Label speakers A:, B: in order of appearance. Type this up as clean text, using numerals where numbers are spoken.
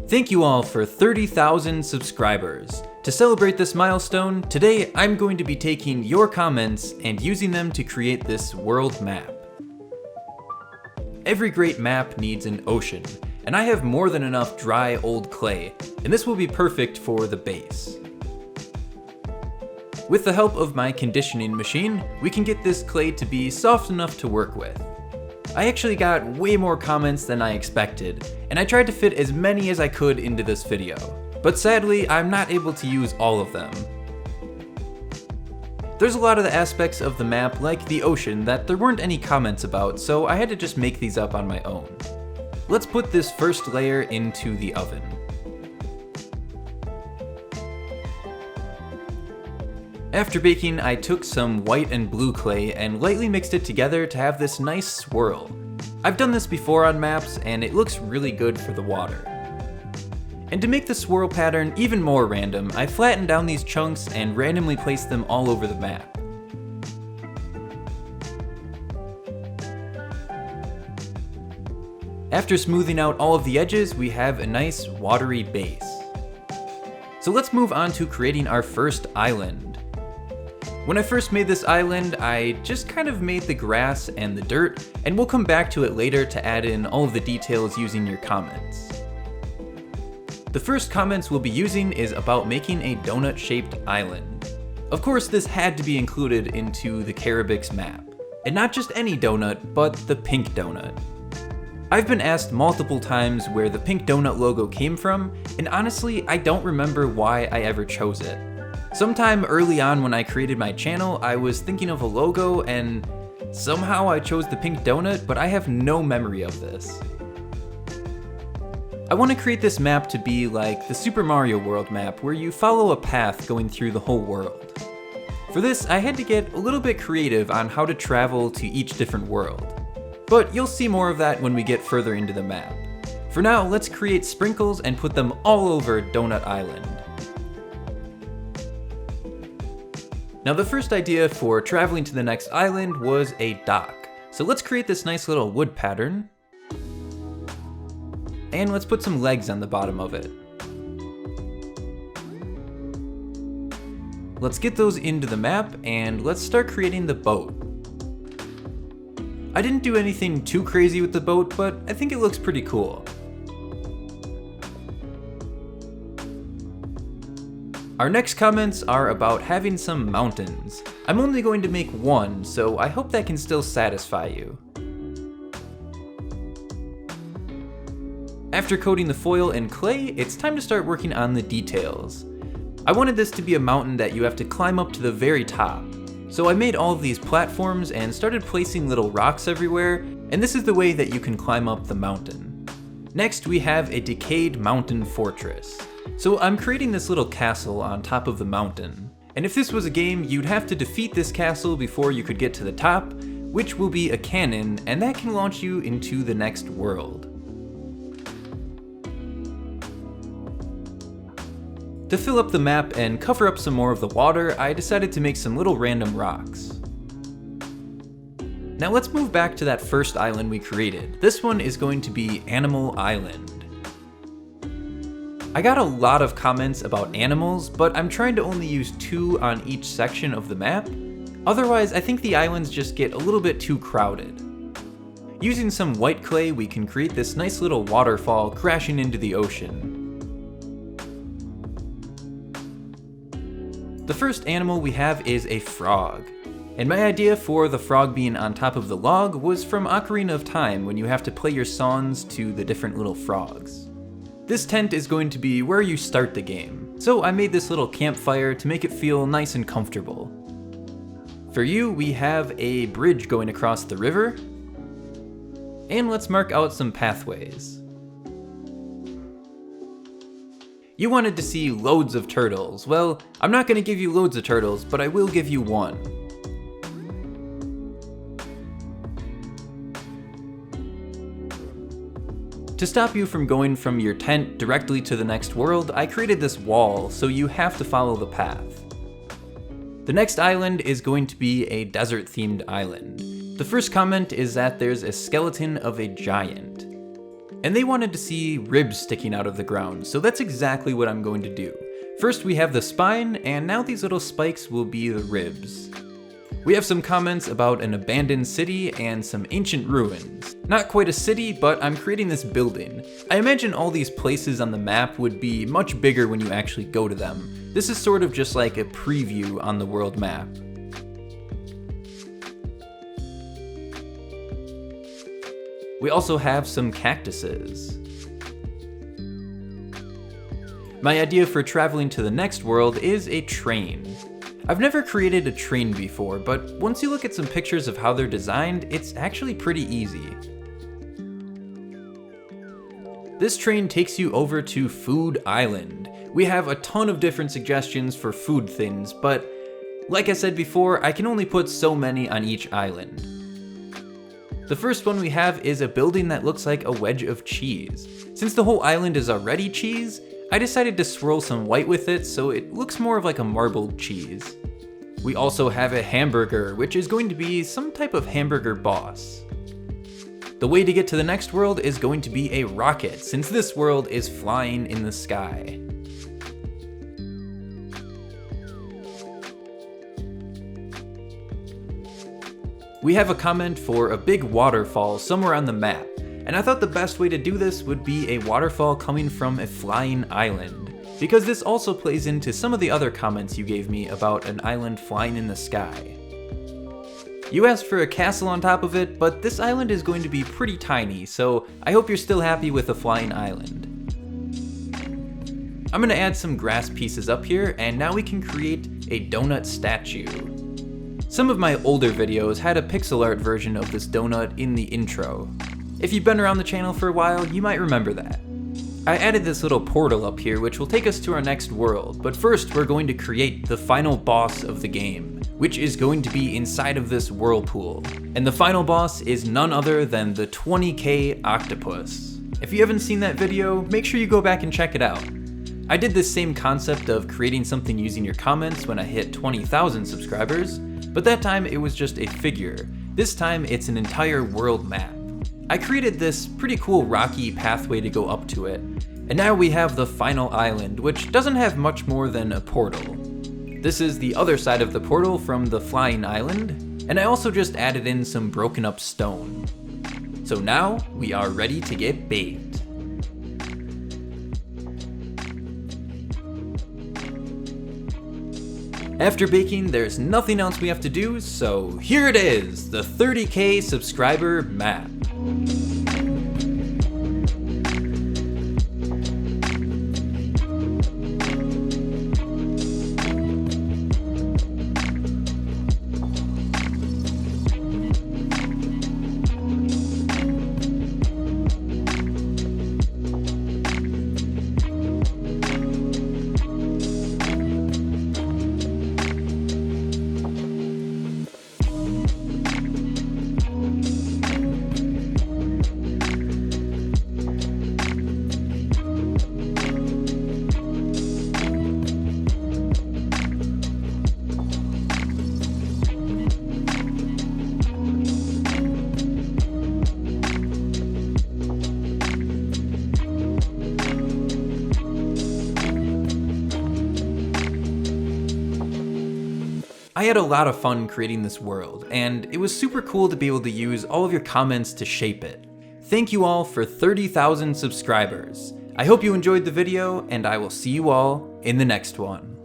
A: Thank you all for 30,000 subscribers. To celebrate this milestone, today I'm going to be taking your comments and using them to create this world map. Every great map needs an ocean, and I have more than enough dry old clay, and this will be perfect for the base. With the help of my conditioning machine, we can get this clay to be soft enough to work with. I actually got way more comments than I expected, and I tried to fit as many as I could into this video. But sadly, I'm not able to use all of them. There's a lot of the aspects of the map, like the ocean, that there weren't any comments about, so I had to just make these up on my own. Let's put this first layer into the oven. After baking, I took some white and blue clay and lightly mixed it together to have this nice swirl. I've done this before on maps, and it looks really good for the water. And to make the swirl pattern even more random, I flattened down these chunks and randomly placed them all over the map. After smoothing out all of the edges, we have a nice watery base. So let's move on to creating our first island. When I first made this island, I just kind of made the grass and the dirt, and we'll come back to it later to add in all of the details using your comments. The first comments we'll be using is about making a donut-shaped island. Of course, this had to be included into the Kerobyx map. And not just any donut, but the pink donut. I've been asked multiple times where the pink donut logo came from, and honestly, I don't remember why I ever chose it. Sometime early on when I created my channel, I was thinking of a logo and somehow I chose the pink donut, but I have no memory of this. I want to create this map to be like the Super Mario World map where you follow a path going through the whole world. For this, I had to get a little bit creative on how to travel to each different world. But you'll see more of that when we get further into the map. For now, let's create sprinkles and put them all over Donut Island. Now the first idea for traveling to the next island was a dock. So let's create this nice little wood pattern. And let's put some legs on the bottom of it. Let's get those into the map and let's start creating the boat. I didn't do anything too crazy with the boat, but I think it looks pretty cool. Our next comments are about having some mountains. I'm only going to make one, so I hope that can still satisfy you. After coating the foil in clay, it's time to start working on the details. I wanted this to be a mountain that you have to climb up to the very top. So I made all of these platforms and started placing little rocks everywhere, and this is the way that you can climb up the mountain. Next, we have a decayed mountain fortress. So I'm creating this little castle on top of the mountain. And if this was a game, you'd have to defeat this castle before you could get to the top, which will be a cannon, and that can launch you into the next world. To fill up the map and cover up some more of the water, I decided to make some little random rocks. Now let's move back to that first island we created. This one is going to be Animal Island. I got a lot of comments about animals, but I'm trying to only use 2 on each section of the map. Otherwise, I think the islands just get a little bit too crowded. Using some white clay, we can create this nice little waterfall crashing into the ocean. The first animal we have is a frog. And my idea for the frog being on top of the log was from Ocarina of Time, when you have to play your songs to the different little frogs. This tent is going to be where you start the game, so I made this little campfire to make it feel nice and comfortable. For you, we have a bridge going across the river, and let's mark out some pathways. You wanted to see loads of turtles. Well, I'm not going to give you loads of turtles, but I will give you one. To stop you from going from your tent directly to the next world, I created this wall, so you have to follow the path. The next island is going to be a desert-themed island. The first comment is that there's a skeleton of a giant. and they wanted to see ribs sticking out of the ground, so that's exactly what I'm going to do. First we have the spine, and now these little spikes will be the ribs. We have some comments about an abandoned city and some ancient ruins. Not quite a city, but I'm creating this building. I imagine all these places on the map would be much bigger when you actually go to them. This is sort of just like a preview on the world map. We also have some cactuses. My idea for traveling to the next world is a train. I've never created a train before, but once you look at some pictures of how they're designed, it's actually pretty easy. This train takes you over to Food Island. We have a ton of different suggestions for food things, but like I said before, I can only put so many on each island. The first one we have is a building that looks like a wedge of cheese. Since the whole island is already cheese, I decided to swirl some white with it so it looks more of like a marbled cheese. We also have a hamburger, which is going to be some type of hamburger boss. The way to get to the next world is going to be a rocket, since this world is flying in the sky. We have a comment for a big waterfall somewhere on the map, and I thought the best way to do this would be a waterfall coming from a flying island, because this also plays into some of the other comments you gave me about an island flying in the sky. You asked for a castle on top of it, but this island is going to be pretty tiny, so I hope you're still happy with a flying island. I'm going to add some grass pieces up here, and now we can create a donut statue. Some of my older videos had a pixel art version of this donut in the intro. If you've been around the channel for a while, you might remember that. I added this little portal up here which will take us to our next world, but first we're going to create the final boss of the game, which is going to be inside of this whirlpool. And the final boss is none other than the 20k octopus. If you haven't seen that video, make sure you go back and check it out. I did this same concept of creating something using your comments when I hit 20,000 subscribers, but that time it was just a figure. This time it's an entire world map. I created this pretty cool rocky pathway to go up to it, and now we have the final island, which doesn't have much more than a portal. This is the other side of the portal from the flying island, and I also just added in some broken up stone. So now we are ready to get baked. After baking, there's nothing else we have to do, so here it is, the 30k subscriber map. I had a lot of fun creating this world, and it was super cool to be able to use all of your comments to shape it. Thank you all for 30,000 subscribers. I hope you enjoyed the video, and I will see you all in the next one.